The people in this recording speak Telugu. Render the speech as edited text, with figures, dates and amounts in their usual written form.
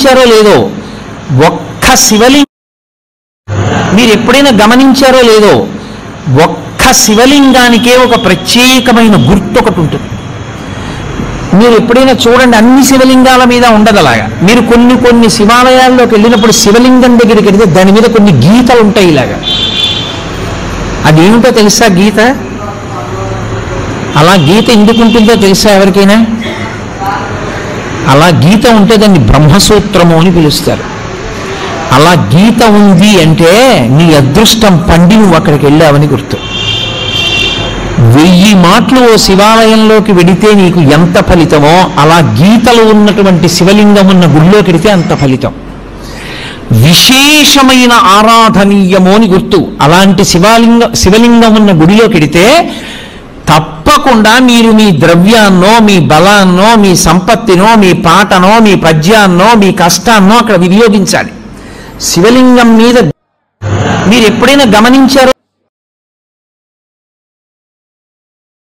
గమనించారో లేదో, ఒక్క శివలింగం మీరు ఎప్పుడైనా గమనించారో లేదో, ఒక్క శివలింగానికే ఒక ప్రత్యేకమైన గుర్తు ఒకటి ఉంటుంది. మీరు ఎప్పుడైనా చూడండి, అన్ని శివలింగాల మీద ఉండదు అలాగా. మీరు కొన్ని శివాలయాల్లోకి వెళ్ళినప్పుడు శివలింగం దగ్గరికి వెళితే దాని మీద కొన్ని గీతలు ఉంటాయి ఇలాగా. అదేమిటో తెలుసా గీత? అలా గీత ఎందుకు ఉంటుందో తెలుసా ఎవరికైనా? అలా గీత ఉంటే దాన్ని బ్రహ్మసూత్రము అని పిలుస్తారు. అలా గీత ఉంది అంటే నీ అదృష్టం పండి నువ్వు అక్కడికి వెళ్ళావని గుర్తు. 1000 మాటలు ఓ శివాలయంలోకి వెడితే నీకు ఎంత ఫలితమో, అలా గీతలు ఉన్నటువంటి శివలింగం ఉన్న గుడిలోకి వెడితే అంత ఫలితం. విశేషమైన ఆరాధనీయము అని గుర్తు. అలాంటి శివలింగం ఉన్న గుడిలోకి వెడితే తప్పకుండా మీరు మీ ద్రవ్యాన్నో, మీ బలాన్నో, మీ సంపత్తినో, మీ పాటనో, మీ పద్యాన్నో, మీ కష్టాన్నో అక్కడ వినియోగించాలి. శివలింగం మీద మీరు ఎప్పుడైనా గమనించారో